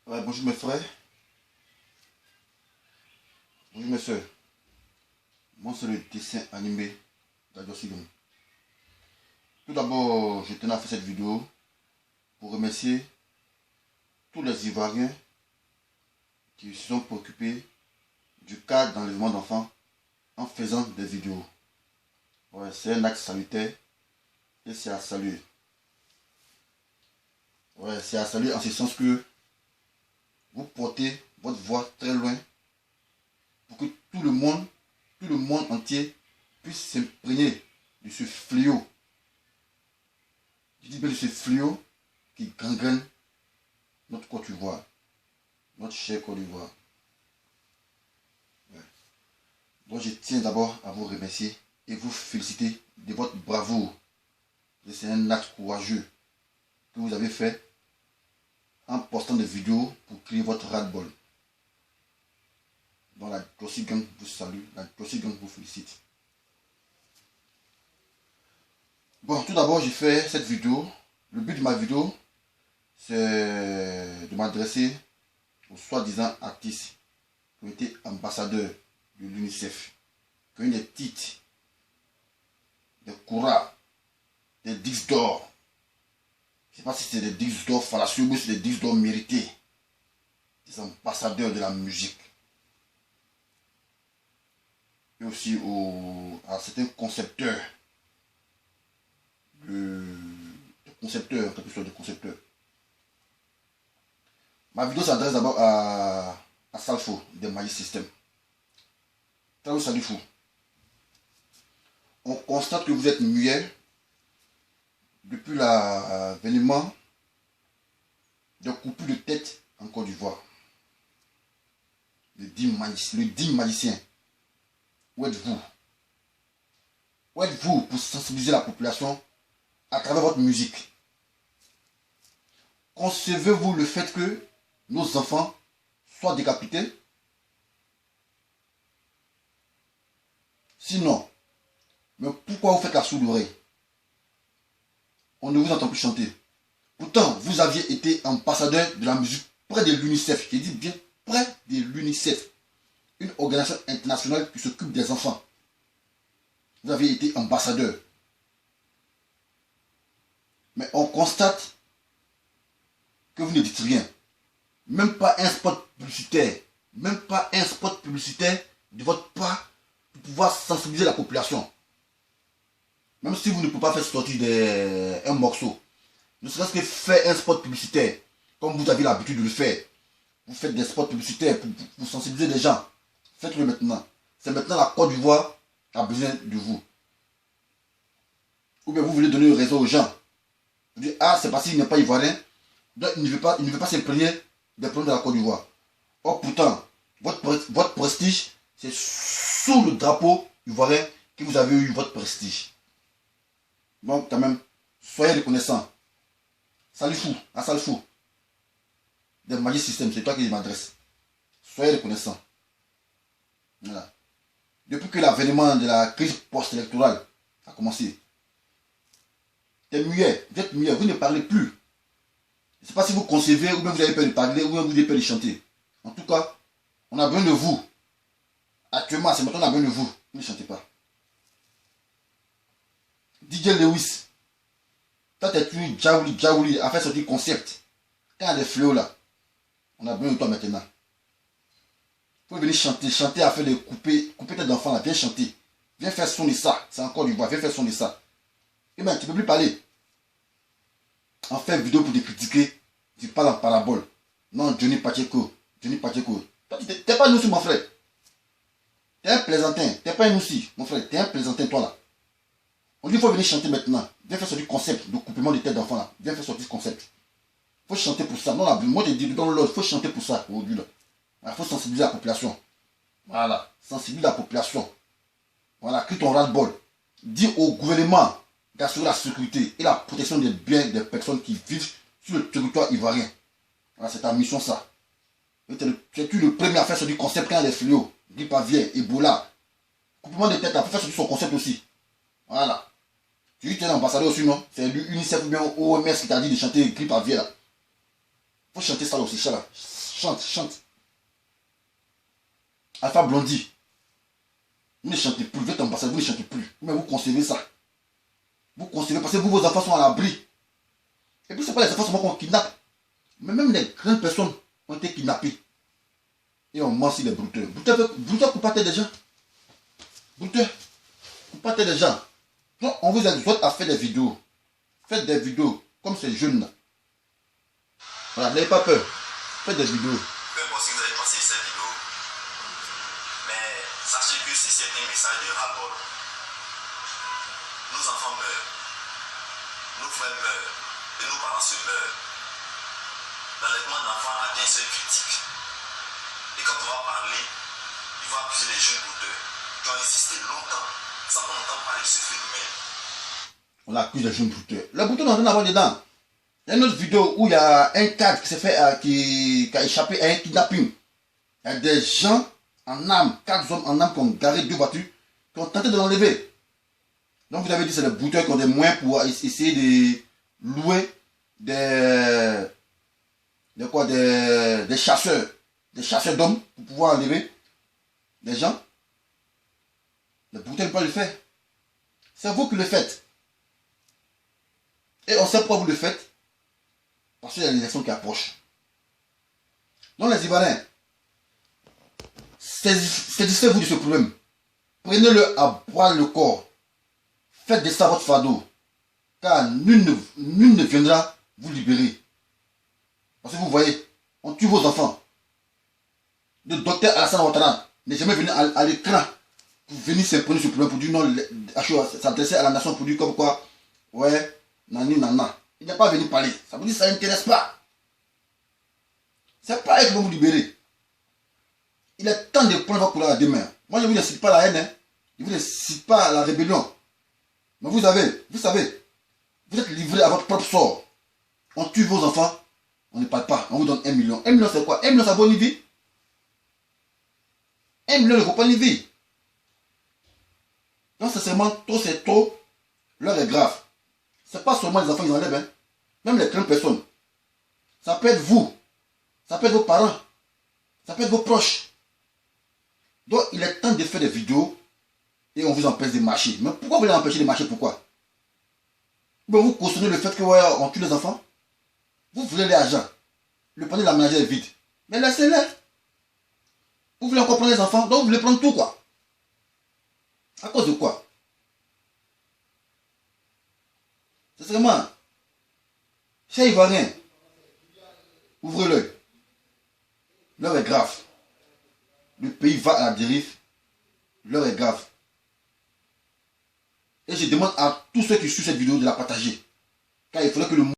Ouais, bonjour mes frères, bonjour mes soeurs. Moi c'est le dessin animé d'Adjosigam. Tout d'abord, je tenais à faire cette vidéo pour remercier tous les Ivoiriens qui se sont préoccupés du cas d'enlèvement d'enfants en faisant des vidéos. Ouais, c'est un acte salutaire et c'est à saluer. Ouais, c'est à saluer en ce sens que vous portez votre voix très loin pour que tout le monde entier puisse s'imprégner de ce fléau. Je dis bien de ce fléau qui gangrène notre Côte d'Ivoire, notre chère Côte d'Ivoire. Ouais. Donc je tiens d'abord à vous remercier et vous féliciter de votre bravoure. C'est un acte courageux que vous avez fait en postant des vidéos pour créer votre ras-le-bol. Donc la Djossi Gang vous salue, la Djossi Gang vous félicite. Bon, tout d'abord, j'ai fait cette vidéo. Le but de ma vidéo, c'est de m'adresser aux soi-disant artistes qui ont été ambassadeurs de l'UNICEF, qui ont eu des titres, des courats, des disques d'or. Je ne sais pas si c'est des disques d'or fallacieux ou si c'est des disques d'or mérités. Des ambassadeurs de la musique. Et aussi à certains concepteurs. Quelque chose de concepteurs. Ma vidéo s'adresse d'abord à Salfo, des Magic System. Salut Fou. On constate que vous êtes muet depuis l'avènement de coupures de tête en Côte d'Ivoire. Le digne magicien. Où êtes-vous? Où êtes-vous pour sensibiliser la population à travers votre musique? Concevez-vous le fait que nos enfants soient décapités? Sinon, mais pourquoi vous faites la sourde oreille? On ne vous entend plus chanter. Pourtant, vous aviez été ambassadeur de la musique près de l'UNICEF. J'ai dit bien près de l'UNICEF. Une organisation internationale qui s'occupe des enfants. Vous aviez été ambassadeur. Mais on constate que vous ne dites rien. Même pas un spot publicitaire. Même pas un spot publicitaire de votre part pour pouvoir sensibiliser la population. Même si vous ne pouvez pas faire sortir un morceau. Ne serait-ce que faire un spot publicitaire. Comme vous avez l'habitude de le faire. Vous faites des spots publicitaires pour sensibiliser les gens. Faites-le maintenant. C'est maintenant la Côte d'Ivoire qui a besoin de vous. Ou bien vous voulez donner raison aux gens. Vous dites, ah, c'est parce qu'il n'est pas ivoirien. Donc il ne veut pas s'imprégner des problèmes de la Côte d'Ivoire. Or pourtant, votre prestige, c'est sous le drapeau ivoirien que vous avez eu votre prestige. Donc quand même, soyez reconnaissants. Salut Fou, à Salut Fou. Des Magic System, c'est toi qui m'adresse. Soyez reconnaissants. Voilà. Depuis que l'avènement de la crise post-électorale a commencé, vous êtes muet, vous ne parlez plus. Je ne sais pas si vous concevez ou bien vous avez peur de parler ou bien vous avez peur de chanter. En tout cas, on a besoin de vous. Actuellement, c'est maintenant qu'on a besoin de vous. Vous ne chantez pas. DJ Lewis, toi t'es une Djaouli à faire sortir concept. Quand il y a des fléaux là, on a besoin de toi maintenant. Il faut venir chanter à faire les couper tête d'enfant là, viens chanter. Viens faire sonner ça, c'est encore du bois, viens faire sonner ça. Et bien tu ne peux plus parler. En fait vidéo pour te critiquer, tu parles en parabole. Non, Johnny Pacheco. Toi t'es pas nous aussi mon frère. T'es un plaisantin, t'es pas un aussi, mon frère, t'es un plaisantin toi là. On dit qu'il faut venir chanter maintenant. Viens faire sortir concept de coupement de tête d'enfant là. Viens faire sortir ce concept. Il faut chanter pour ça. Non, là, moi je dis dans l'ordre, il faut chanter pour ça aujourd'hui là. Il faut sensibiliser la population. Voilà, sensibiliser la population. Voilà, crie ton ras-le-bol. Dis au gouvernement d'assurer la sécurité et la protection des biens des personnes qui vivent sur le territoire ivoirien. Voilà, c'est ta mission ça. Tu es le premier à faire sortir concept quand il y a des fléaux. Grippe aviaire, Ebola. Coupement de tête, il faut faire sortir son concept aussi. Voilà. Tu dis que tu es l'ambassadeur aussi, non? C'est l'UNICEF ou bien OMS qui t'a dit de chanter grippe aviaire là. Faut chanter ça aussi, ça là. Chante, chante. Alpha Blondie. Vous ne chantez plus, vous êtes ambassadeur, vous ne chantez plus. Mais vous conservez ça. Vous conservez parce que vous, vos enfants sont à l'abri. Et puis, ce n'est pas les enfants seulement qu'on kidnappe. Mais même les grandes personnes ont été kidnappées. Et on ment sur les brouteurs. Brouteurs coupatent des gens. Brouteurs coupatent des gens. Donc, on vous exhorte à faire des vidéos. Faites des vidéos comme ces jeunes-là. Voilà, n'ayez pas peur. Faites des vidéos. Peu importe si vous avez passé cette vidéo, mais sachez que si c'est un message de ras-le-bol, nos enfants meurent, nos frères meurent, et nos parents se meurent. L'enlèvement d'enfants a un seul critique. Et quand on va parler, il va accuser les jeunes brouteurs qui ont insisté longtemps, sans qu'on entende parler de ce phénomène. On accuse les jeunes brouteurs. Les brouteurs n'ont rien à voir dedans. Il y a une autre vidéo où il y a un cadre qui s'est fait, qui a échappé à un kidnapping. Il y a des gens en armes, 4 hommes en armes qui ont garé 2 voitures, qui ont tenté de l'enlever. Donc vous avez dit que c'est les brouteurs qui ont des moyens pour essayer de louer des chasseurs d'hommes pour pouvoir enlever des gens. Les brouteurs ne peuvent pas le faire. C'est vous qui le faites. Et on sait pourquoi vous le faites. Parce qu'il y a l'élection qui approche. Donc les Ivoiriens, saisissez-vous de ce problème. Prenez-le à bras le corps. Faites descendre votre fardeau. Car nul ne viendra vous libérer. Parce que vous voyez, on tue vos enfants. Le docteur Alassane Ouattara n'est jamais venu à l'écran pour venir s'imposer ce problème, pour dire non, s'adresser à la nation pour dire comme quoi, ouais, nani, nana. Il n'est pas venu parler. Ça veut dire que ça n'intéresse pas. C'est pas eux qui vont vous libérer. Il est temps de prendre votre couleur à deux mains. Moi, je ne vous incite pas la haine. Hein. Je ne vous incite pas la rébellion. Mais vous savez, vous êtes livré à votre propre sort. On tue vos enfants, on ne parle pas. On vous donne 1 million. 1 million, c'est quoi? 1 million, ça vaut une vie? 1 million ne vaut pas une vie. Donc, sincèrement, trop, c'est trop. L'heure est grave. Ce n'est pas seulement les enfants qui enlèvent. Hein. Même les grandes personnes. Ça peut être vous. Ça peut être vos parents. Ça peut être vos proches. Donc, il est temps de faire des vidéos et on vous empêche de marcher. Mais pourquoi vous les empêchez de marcher? Pourquoi? Bon, vous cautionnez le fait que ouais, on tue les enfants. Vous voulez l'argent. Le panier de la ménagère est vide. Mais laissez-les. Vous voulez encore prendre les enfants, donc vous voulez prendre tout quoi. À cause de quoi? C'est vraiment. Chers Ivoiriens, ouvrez l'œil. L'heure est grave. Le pays va à la dérive. L'heure est grave. Et je demande à tous ceux qui suivent cette vidéo de la partager. Car il faudrait que le monde